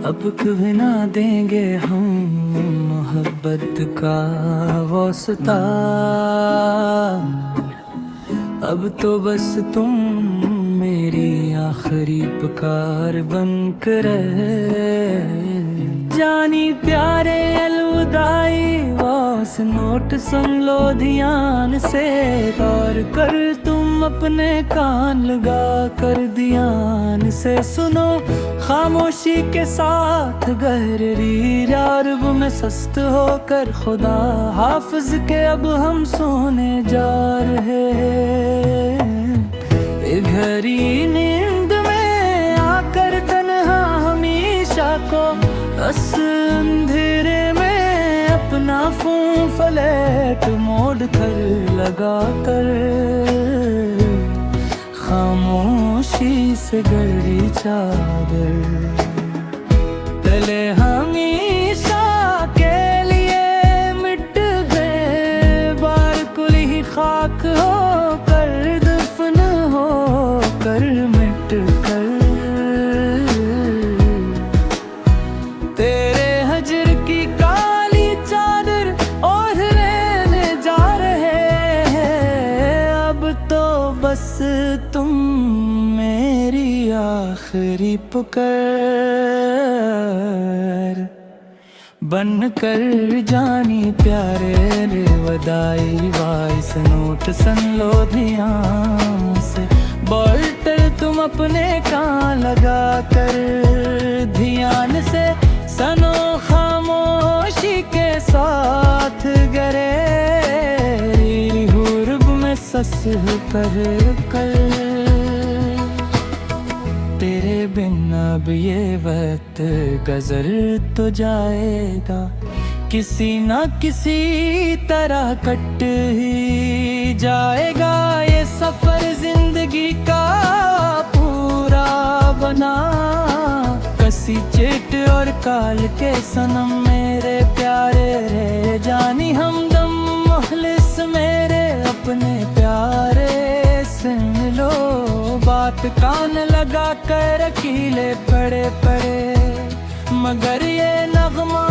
अब कभी ना देंगे हम मोहब्बत का वास्ता। अब तो बस तुम मेरी आखिरी पुकार बन कर रहे। जानी प्यारे अलविदाई वास नोट सुन लो ध्यान से। और कर तुम अपने कान लगा कर ध्यान से सुनो। खामोशी के साथ गहरी रारब में सस्त होकर खुदा हाफिज के अब हम सोने जा रहे हैं। घड़ी नींद में आकर तन्हा हमेशा को बस अंधेरे में अपना फ्लैट मोड़ कर लगा कर खामोशी से गड़ी चादर तले हमेशा के लिए मिट गए। बार कुल ही खाक हो कर दफन हो कर मिट कर तेरे हजर की काली चादर ओढ़ लेने जा रहे हैं। अब तो बस तुम मेरी आखिरी पुकार बन कर जानी प्यारे रे वदाई वाइस नोट सन लो ध्यान से। बोल्टर तुम अपने कान लगा कर ध्यान से सनो। खामोशी के साथ गरे हुर्ब में सस कर तेरे बिन अब ये वक्त गुजर तो जाएगा। किसी ना किसी तरह कट ही जाएगा। ये सफर जिंदगी का पूरा बना कसी चिट और काल के सनम मेरे प्यारे रे जानी हमदम मुखलिस मेरे अपने प्यारे सुन लो। बात कान लगा कर अकेले पड़े पड़े मगर ये नगमा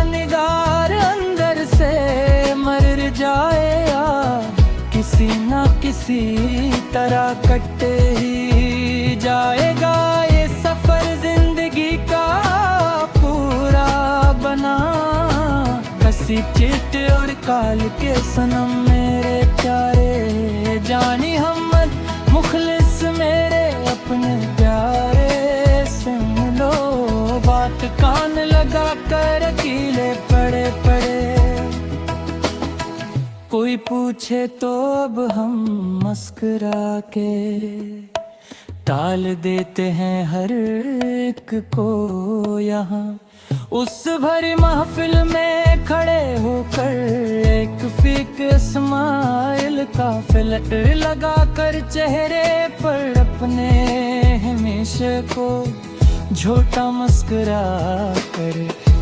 निगार अंदर से मर जाएगा। किसी ना किसी तरह कट ही जाएगा। ये सफर जिंदगी का पूरा बना कसी चिट और काल के सनम मेरे प्यारे जानी हमद मुखलिस मेरे अपने प्यारे सुन लो। बात कान लगा कर अकेले पड़े पड़े कोई पूछे तो अब हम मुस्कुरा के टाल देते हैं हर एक को यहाँ। उस भरी महफिल में खड़े होकर एक फीक स्माइल का फिल्टर लगा कर चेहरे पर अपने हमेशा को झूठा मुस्कुरा कर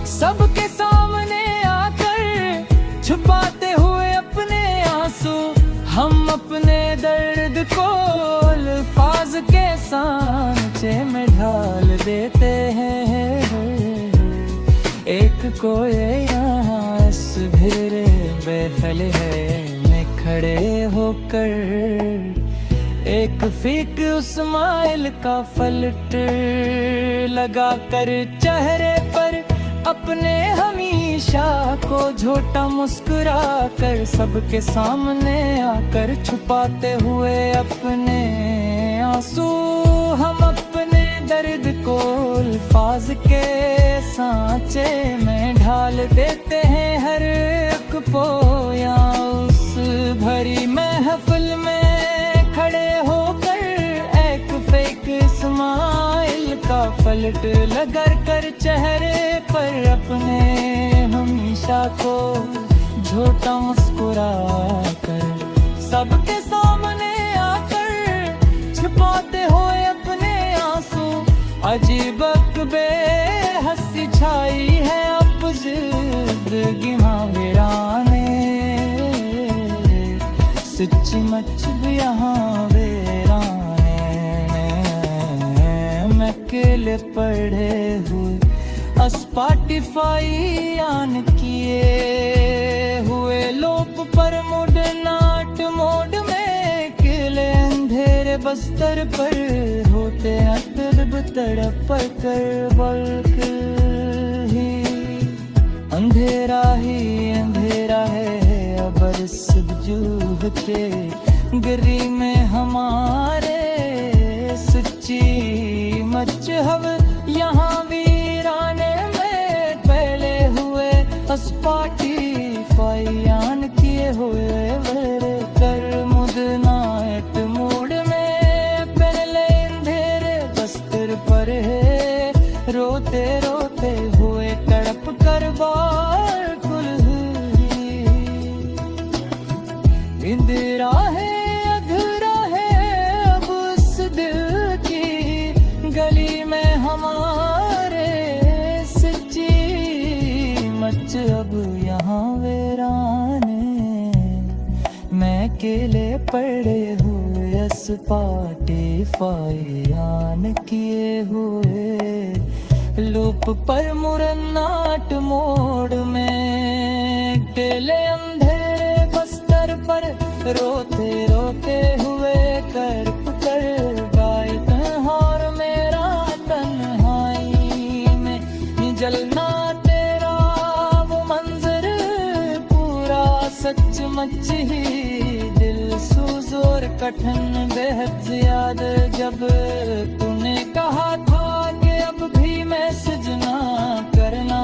सबके सामने आकर छुपाते हुए अपने आंसू हम अपने दर्द को अल्फाज के सांचे में ढाल देते हैं। एक कोई यहाँ इस भिरे बेहल है में खड़े होकर एक फीक स्माइल का फिल्टर लगा कर चेहरे पर अपने हमेशा को झूठा मुस्कुरा कर सबके सामने आकर छुपाते हुए अपने आंसू हम अपने दर्द को अल्फाज के सांचे में ढाल देते हैं हर एक पोया। उस भरी महफिल में खड़े होकर एक फेक स्माइल का फलट लगा कर चेहरे पर अपने हमेशा को झूठा मुस्कुरा कर सबके सामने आकर छुपाते हुए अपने आंसू। अजीब बेहसी छाई है अब जिंदगी वीराने सच्ची मच भी यहाँ वीराने में अकेले पड़े हुए स्पॉटिफाई ऑन किए हुए लोप पर मुड नाट मोड में किले अंधेरे बस्तर पर होते अतरब तड़प कर बल्क ही अंधेरा है अबर सुबजूह के गिरी में हमारे सच्ची मचहब यहाँ वीराने में पहले हुए स्पॉटिफाई ऑन किए हुए मेरे कर मुदनाट मूड में पहले अंधेरे बस्तर पर है रोते रोते हुए तड़प कर बार कुल इंदिरा है अधूरा है अब उस दिल की गली में हमारे सच्ची मच अब यहाँ वीराने मैं केले पड़े हुए स्पॉटिफाई ऑन किए हुए लूप पर मुरनाट मोड में केले अंधेरे बस्तर पर रोते रोते हुए कर्प कर गाय और मेरा तन्हाई में जलना तेरा वो मंजर पूरा सचमुच ही दिल सूजोर कठिन बेहद ज्यादा जब तूने कहा था कि अब भी मैसेज ना करना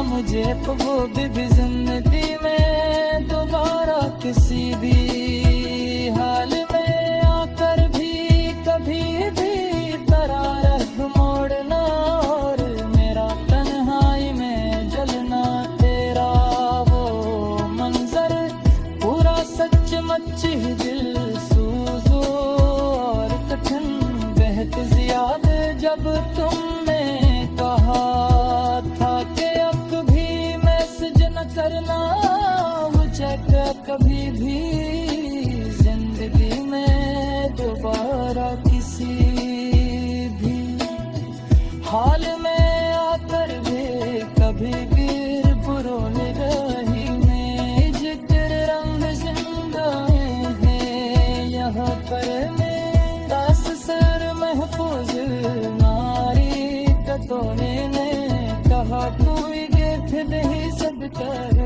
मुझे वो भी जिंदगी में दोबारा किसी भी हाल में आकर भी कभी भी तरारख मोड़ना और मेरा तन्हाई में जलना तेरा वो मंजर पूरा सचमुच ही दिल सूजो और कठिन बेहद ज्यादा जब तुमने कहा था कि अब भी मैसेज न करना मुझे कभी भी जिंदगी में दोबारा किसी भी हाल में आकर भी कभी गिर पुरोल रही में जिक्र रंग जिंदा है यहाँ पर में दास सर महफूज नारी कतोने ने कहा तू गिफ्ट दे सब कर